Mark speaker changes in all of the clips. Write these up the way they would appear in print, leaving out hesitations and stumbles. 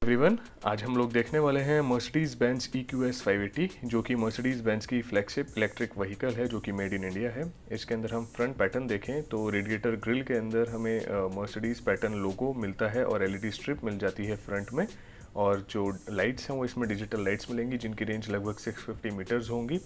Speaker 1: Everyone, आज हम लोग देखने वाले हैं मर्सिडीज़ बेंज EQS 580 जो कि मर्सिडीज़ बेंज की फ्लैगशिप इलेक्ट्रिक व्हीकल है जो कि मेड इन इंडिया है। इसके अंदर हम फ्रंट पैटर्न देखें तो रेडिएटर ग्रिल के अंदर हमें मर्सिडीज़ पैटर्न लोगो मिलता है और LED स्ट्रिप मिल जाती है फ्रंट में। और जो लाइट्स हैं वो इसमें डिजिटल लाइट्स मिलेंगी जिनकी रेंज लगभग 650 मीटर्स होंगी।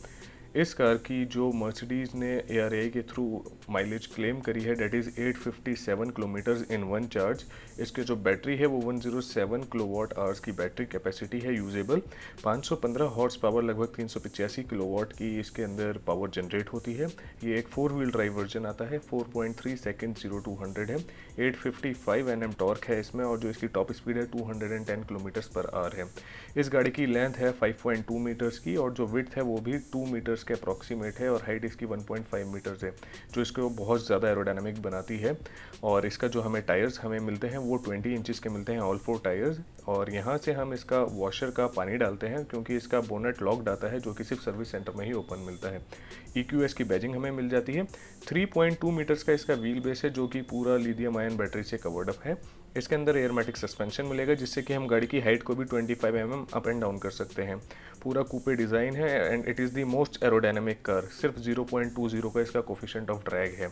Speaker 1: इस कार की जो मर्सिडीज़ ने ARAI के थ्रू माइलेज क्लेम करी है that is 857 kilometres in one charge. इसके जो बैटरी है वो 107 किलोवाट आवर्स की बैटरी कैपेसिटी है यूजेबल। 515 हॉर्स पावर लगभग 385 किलोवाट की इसके अंदर पावर जनरेट होती है। ये एक 4 व्हील ड्राइव वर्जन आता है। 4.3 सेकेंड 0 to 100 है। 855 Nm टॉर्क है इसमें और जो इसकी टॉप स्पीड है 210 किलोमीटर्स पर आवर है। इस गाड़ी की लेंथ है 5.2 मीटर्स की और जो विड्थ है वो भी 2 मीटर्स के अप्रॉक्सीमेट है और हाइट इसकी 1.5 मीटर्स है जो इसको बहुत ज़्यादा एरोडायनामिक बनाती है। और इसका जो हमें टायर्स हमें मिलते हैं वो 20 इंचज़ के मिलते हैं, ऑल 4 टायर्स। और यहाँ से हम इसका वॉशर का पानी डालते हैं क्योंकि इसका बोनेट लॉक्ड आता है जो कि सिर्फ सर्विस सेंटर में ही ओपन मिलता है। EQS की बैजिंग हमें मिल जाती है। 3.2 मीटर्स का इसका व्हील बेस है जो कि पूरा लिथियम आयन बैटरी से कवर्ड अप है। इसके अंदर एयरमेटिक सस्पेंशन मिलेगा जिससे कि हम गाड़ी की हाइट को भी 25 mm अप एंड डाउन कर सकते हैं। पूरा कूपे डिज़ाइन है and it is the most aerodynamic car. सिर्फ 0.20 का इसका कोफिशिएंट ऑफ ड्रैग है।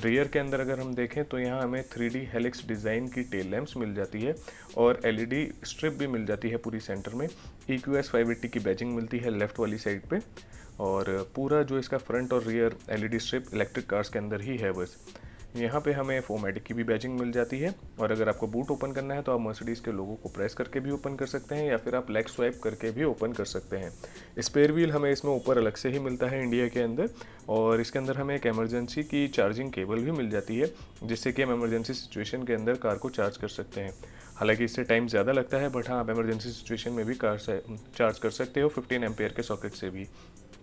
Speaker 1: रियर के अंदर अगर हम देखें तो यहाँ हमें 3D हेलिक्स डिज़ाइन की टेल लैम्प्स मिल जाती है और LED स्ट्रिप भी मिल जाती है पूरी सेंटर में। EQS 580 की बैजिंग मिलती है लेफ़्ट वाली साइड पे और पूरा जो इसका फ्रंट और rear LED strip electric cars के अंदर ही है बस। यहाँ पे हमें 4मैटिक की भी बैजिंग मिल जाती है और अगर आपको बूट ओपन करना है तो आप मर्सिडीज़ के लोगों को प्रेस करके भी ओपन कर सकते हैं या फिर आप लेग स्वाइप करके भी ओपन कर सकते हैं। स्पेयर व्हील हमें इसमें ऊपर अलग से ही मिलता है इंडिया के अंदर और इसके अंदर हमें एक इमरजेंसी की चार्जिंग केबल भी मिल जाती है जिससे कि हम इमरजेंसी सिचुएशन के अंदर कार को चार्ज कर सकते हैं। हालांकि इससे टाइम ज़्यादा लगता है बट हाँ, आप इमरजेंसी सिचुएशन में भी कार से चार्ज कर सकते हो 15 एम्पेयर के सॉकेट से भी।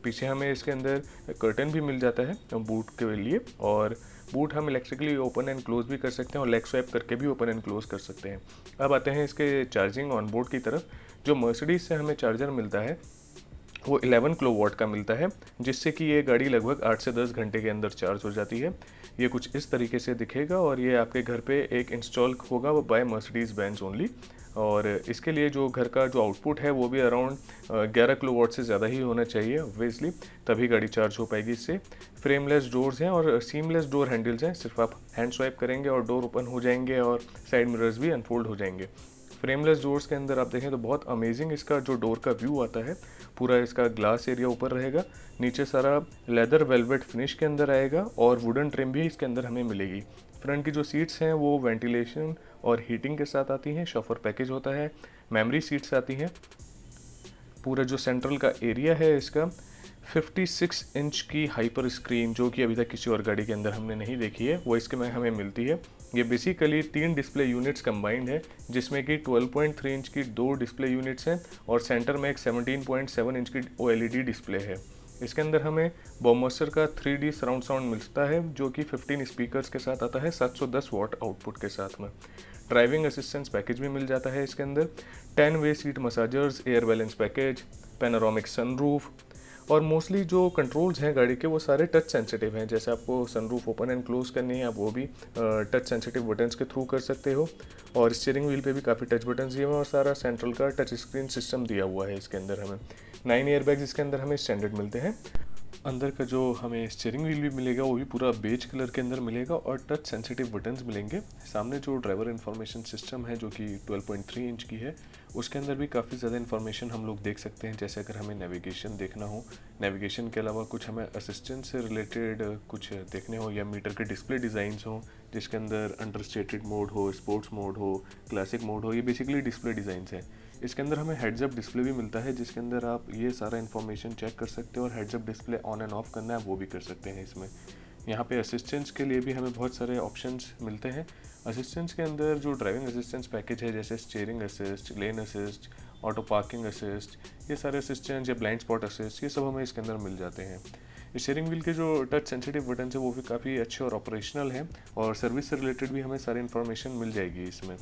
Speaker 1: पीछे हमें इसके अंदर कर्टन भी मिल जाता है बूट के लिए और बूट हम इलेक्ट्रिकली ओपन एंड क्लोज भी कर सकते हैं और लेग स्वैप करके भी ओपन एंड क्लोज कर सकते हैं। अब आते हैं इसके चार्जिंग ऑन बोर्ड की तरफ। जो मर्सिडीज़ से हमें चार्जर मिलता है वो 11 किलोवाट का मिलता है जिससे कि ये गाड़ी लगभग 8 से 10 घंटे के अंदर चार्ज हो जाती है। ये कुछ इस तरीके से दिखेगा और ये आपके घर पे एक इंस्टॉल होगा बाय मर्सिडीज़ बेंज ओनली। और इसके लिए जो घर का जो आउटपुट है वो भी अराउंड 11 किलोवाट से ज़्यादा ही होना चाहिए ऑब्वियसली, तभी गाड़ी चार्ज हो पाएगी इससे। फ्रेमलेस डोर्स हैं और सीमलेस डोर हैंडल्स हैं। सिर्फ आप हैंड स्वाइप करेंगे और डोर ओपन हो जाएंगे और साइड मिरर्स भी अनफोल्ड हो जाएंगे। फ्रेमलेस डोर्स के अंदर आप देखें तो बहुत अमेजिंग इसका जो डोर का व्यू आता है। पूरा इसका ग्लास एरिया ऊपर रहेगा, नीचे सारा लेदर वेलवेट फिनिश के अंदर आएगा और वुडन ट्रिम भी इसके अंदर हमें मिलेगी। फ्रंट की जो सीट्स हैं वो वेंटिलेशन और हीटिंग के साथ आती हैं, शॉफर पैकेज होता है, मेमोरी सीट्स आती हैं। पूरा जो सेंट्रल का एरिया है इसका 56 इंच की हाइपर स्क्रीन जो कि अभी तक किसी और गाड़ी के अंदर हमने नहीं देखी है वो इसके में हमें मिलती है। ये बेसिकली 3 डिस्प्ले यूनिट्स कंबाइंड है जिसमें कि 12.3 इंच की 2 डिस्प्ले यूनिट्स हैं और सेंटर में एक 17.7 इंच की OLED डिस्प्ले है। इसके अंदर हमें बॉमस्टर का 3D सराउंड साउंड मिलता है जो कि 15 स्पीकर्स के साथ आता है 710 वाट आउटपुट के साथ में। ड्राइविंग असिस्टेंस पैकेज भी मिल जाता है इसके अंदर। 10 way seat massagers, air balance package, panoramic sunroof और मोस्टली जो कंट्रोल्स हैं गाड़ी के वो सारे टच सेंसिटिव हैं। जैसे आपको सनरूफ ओपन एंड क्लोज करनी है आप वो भी टच सेंसिटिव बटन्स के थ्रू कर सकते हो। और स्टीयरिंग व्हील पे भी काफ़ी टच बटन्स दिए हुए हैं और सारा सेंट्रल का टच स्क्रीन सिस्टम दिया हुआ है इसके अंदर। हमें 9 एयरबैग्स इसके अंदर हमें स्टैंडर्ड मिलते हैं। अंदर का जो हमें स्टीयरिंग व्हील भी मिलेगा वो भी पूरा बेज कलर के अंदर मिलेगा और टच सेंसिटिव बटन्स मिलेंगे। सामने जो ड्राइवर इन्फॉर्मेशन सिस्टम है जो कि 12.3 इंच की है उसके अंदर भी काफ़ी ज़्यादा इन्फॉर्मेशन हम लोग देख सकते हैं। जैसे अगर हमें नेविगेशन देखना हो, नेविगेशन के अलावा कुछ हमें असिस्टेंट से रिलेटेड कुछ देखने हो या मीटर के डिस्प्ले डिज़ाइंस हो जिसके अंदर अंडरस्टेटेड मोड हो, स्पोर्ट्स मोड हो, क्लासिक मोड हो, ये बेसिकली डिस्प्ले डिज़ाइंस हैं। इसके अंदर हमें हेड्स अप डिस्प्ले भी मिलता है जिसके अंदर आप ये सारा इन्फॉर्मेशन चेक कर सकते हो और heads up display on end of करना है वो भी कर सकते हैं इसमें। यहाँ पे असिस्टेंट्स के लिए भी हमें बहुत सारे ऑप्शंस मिलते हैं। असिस्टेंट्स के अंदर जो ड्राइविंग असिस्टेंस पैकेज है जैसे स्टीयरिंग असिस्ट, लेन असिस्ट, ऑटो पार्किंग असिस्ट, ये सारे असिस्टेंट्स या ब्लाइंड स्पॉट असिस्ट ये सब हमें इसके अंदर मिल जाते हैं। स्टीयरिंग व्हील के जो टच सेंसिटिव बटन है वो भी काफ़ी अच्छे और ऑपरेशनल हैं और सर्विस से रिलेटेड भी हमें सारी इन्फॉर्मेशन मिल जाएगी इसमें।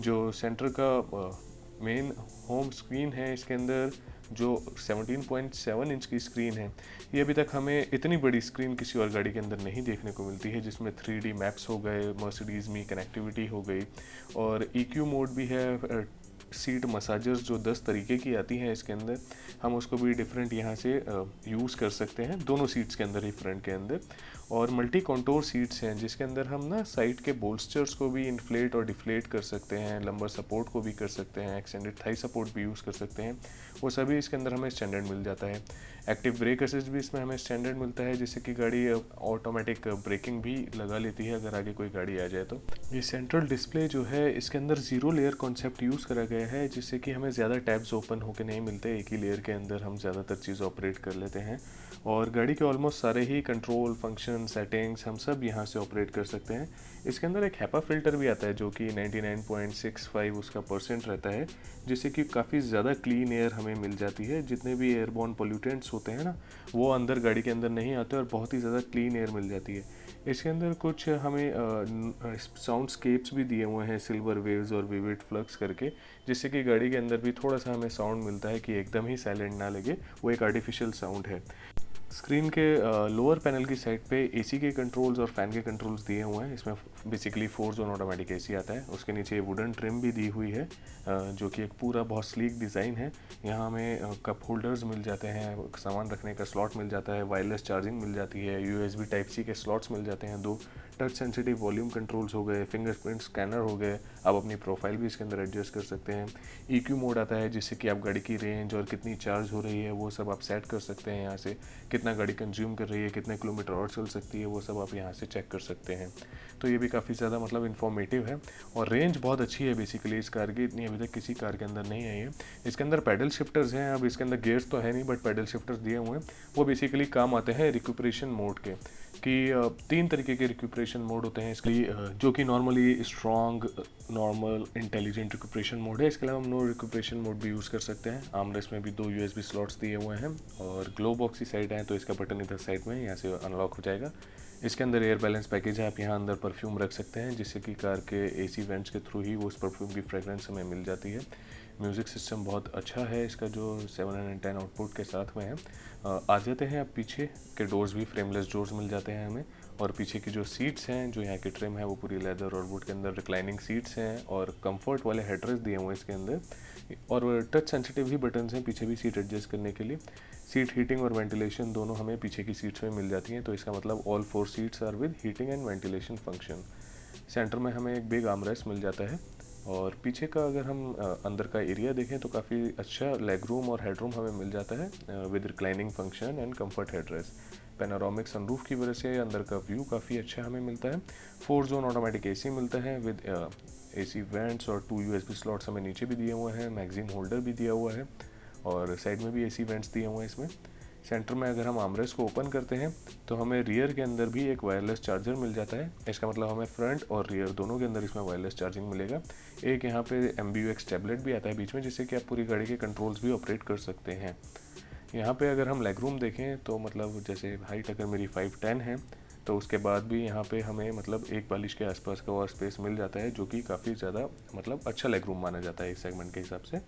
Speaker 1: जो सेंटर का मेन होम स्क्रीन है इसके अंदर जो 17.7 इंच की स्क्रीन है ये अभी तक हमें इतनी बड़ी स्क्रीन किसी और गाड़ी के अंदर नहीं देखने को मिलती है जिसमें 3D मैप्स हो गए, मर्सिडीज़ मी कनेक्टिविटी हो गई और EQ मोड भी है, सीट मसाजर्स जो 10 तरीके की आती हैं इसके अंदर, हम उसको भी डिफरेंट यहाँ से यूज़ कर सकते हैं दोनों सीट्स के अंदर ही, फ्रंट के अंदर। और मल्टी कंटूर सीट्स हैं जिसके अंदर हम ना साइड के बोल्स्टर्स को भी इन्फ्लेट और डिफ्लेट कर सकते हैं, लंबर सपोर्ट को भी कर सकते हैं, एक्सटेंडेड थाई सपोर्ट भी यूज़ कर सकते हैं। वो सभी इसके अंदर हमें स्टैंडर्ड मिल जाता है। एक्टिव ब्रेक असिस्ट भी इसमें हमें स्टैंडर्ड मिलता है, जिससे कि गाड़ी ऑटोमेटिक ब्रेकिंग भी लगा लेती है अगर आगे कोई गाड़ी आ जाए तो। ये सेंट्रल डिस्प्ले जो है इसके अंदर ज़ीरो लेयर कॉन्सेप्ट यूज़ करा गया है, जिससे कि हमें ज़्यादा टैब्स ओपन होकर नहीं मिलते, एक ही लेयर के अंदर हम ज़्यादातर चीज़ ऑपरेट कर लेते हैं। और गाड़ी के ऑलमोस्ट सारे ही कंट्रोल फंक्शन सेटिंग्स हम सब यहाँ से ऑपरेट कर सकते हैं। इसके अंदर एक हैपा फिल्टर भी आता है जो कि 99.65 उसका परसेंट रहता है, जिससे कि काफ़ी ज़्यादा क्लीन एयर हमें मिल जाती है। जितने भी एयरबॉर्न पोल्यूटेंट्स होते हैं ना, वो अंदर गाड़ी के अंदर नहीं आते और बहुत ही ज़्यादा क्लीन एयर मिल जाती है। इसके अंदर कुछ हमें साउंड स्केप्स भी दिए हुए हैं, सिल्वर वेव्स और विविड फ्लक्स करके, जिससे कि गाड़ी के अंदर भी थोड़ा सा हमें साउंड मिलता है कि एकदम ही साइलेंट ना लगे, वो एक आर्टिफिशियल साउंड है। स्क्रीन के लोअर पैनल की साइड पे एसी के कंट्रोल्स और फैन के कंट्रोल्स दिए हुए हैं। इसमें बेसिकली 4 जोन ऑटोमेटिक एसी आता है। उसके नीचे वुडन ट्रिम भी दी हुई है, जो कि एक पूरा बहुत स्लीक डिज़ाइन है। यहाँ हमें कप होल्डर्स मिल जाते हैं, सामान रखने का स्लॉट मिल जाता है, वायरलेस चार्जिंग मिल जाती है, यूएसबी टाइप सी के स्लॉट्स मिल जाते हैं 2, टच सेंसिटिव वॉल्यूम कंट्रोल्स हो गए, फिंगरप्रिंट स्कैनर हो गए। आप अपनी प्रोफाइल भी इसके अंदर एडजस्ट कर सकते हैं। EQ मोड आता है, जिससे कि आप गाड़ी की रेंज और कितनी चार्ज हो रही है वो सब आप सेट कर सकते हैं। यहाँ से कितना गाड़ी कंज्यूम कर रही है, कितने किलोमीटर और चल सकती है, वो सब आप यहाँ से चेक कर सकते हैं। तो ये भी काफ़ी ज़्यादा मतलब इन्फॉर्मेटिव है और रेंज बहुत अच्छी है बेसिकली इस कार की, इतनी अभी तक किसी कार के अंदर नहीं आई है। इसके अंदर पैडल शिफ्टर्स हैं, अब इसके अंदर गियर्स तो है नहीं बट पैडल शिफ्टर्स दिए हुए हैं। वो बेसिकली काम आते हैं रिक्यूपरेशन मोड के, कि 3 तरीके के रिक्यूपरेशन मोड होते हैं इसके लिए, जो कि normally strong, normal, intelligent recuperation mode है। इसके अलावा हम नो रिक्यूपरेशन मोड भी यूज़ कर सकते हैं। आर्मरेस्ट में भी 2 USB स्लॉट्स दिए हुए हैं और ग्लो बॉक्स की साइड है, तो इसका बटन इधर साइड में यहाँ से अनलॉक हो जाएगा। इसके अंदर एयर बैलेंस पैकेज है, आप यहाँ अंदर परफ्यूम रख सकते हैं, जिससे कि कार के AC वेंट्स के थ्रू ही वो उस परफ्यूम की फ्रेगरेंस हमें मिल जाती है। म्यूज़िक सिस्टम बहुत अच्छा है इसका, जो 710 आउटपुट के साथ में है। आ जाते हैं अब पीछे के डोर्स भी फ्रेमलेस डोर्स मिल जाते हैं हमें, और पीछे की जो सीट्स हैं, जो यहाँ की ट्रिम है वो पूरी लेदर और वुड के अंदर रिक्लाइनिंग सीट्स हैं और कंफर्ट वाले हेडरेस्ट दिए हुए हैं इसके अंदर, और टच सेंसिटिव ही बटन्स हैं पीछे भी सीट एडजस्ट करने के लिए। सीट हीटिंग और वेंटिलेशन दोनों हमें पीछे की सीट्स में मिल जाती हैं, तो इसका मतलब all 4 seats are with heating and ventilation function. Centre में हमें एक बिग आर्मरेस्ट मिल जाता है और पीछे का अगर हम अंदर का एरिया देखें तो काफ़ी अच्छा लेग रूम और हेड रूम हमें मिल जाता है with reclining function and comfort headrest. Panoramic sunroof की वजह से अंदर का व्यू काफ़ी अच्छा हमें मिलता है। 4 जोन ऑटोमेटिक AC मिलता है विद AC वेंट्स और 2 USB स्लॉट्स हमें नीचे भी दिए हुए हैं, मैगजीन होल्डर भी दिया हुआ है और साइड में भी AC वेंट्स दिए हुए हैं इसमें। सेंटर में अगर हम आर्मरेस्ट को ओपन करते हैं तो हमें रियर के अंदर भी एक वायरलेस चार्जर मिल जाता है। इसका मतलब हमें फ्रंट और रियर दोनों के अंदर इसमें वायरलेस चार्जिंग मिलेगा। एक यहाँ पे MBUX टैबलेट भी आता है बीच में, जिससे कि आप पूरी गाड़ी के कंट्रोल्स भी ऑपरेट कर सकते हैं। यहाँ पे अगर हम लेग रूम देखें तो मतलब जैसे हाइट अगर मेरी 5'10" है, तो उसके बाद भी यहाँ पे हमें मतलब 1 बालिश के आसपास का और स्पेस मिल जाता है, जो कि काफ़ी ज़्यादा मतलब अच्छा लेग रूम माना जाता है इस सेगमेंट के हिसाब से।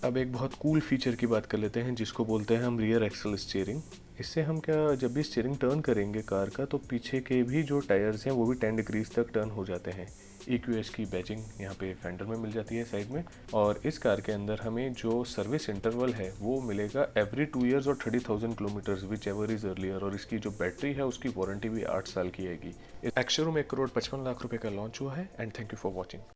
Speaker 1: अब एक बहुत कूल फीचर की बात कर लेते हैं, जिसको बोलते हैं हम रियर एक्सल स्टीयरिंग। इससे हम क्या, जब भी स्टीयरिंग टर्न करेंगे कार का, तो पीछे के भी जो टायर्स हैं वो भी 10 डिग्रीज तक टर्न हो जाते हैं। EQS की बैजिंग यहाँ पे फेंडर में मिल जाती है साइड में, और इस कार के अंदर हमें जो सर्विस इंटरवल है वो मिलेगा एवरी 2 ईयर्स और 30,000 kilometres, which ever is earlier. और इसकी जो बैटरी है उसकी वारंटी भी 8 साल की आएगी। एक्स शोरूम 1,55,00,000 रुपये का लॉन्च हुआ है। And thank you for watching.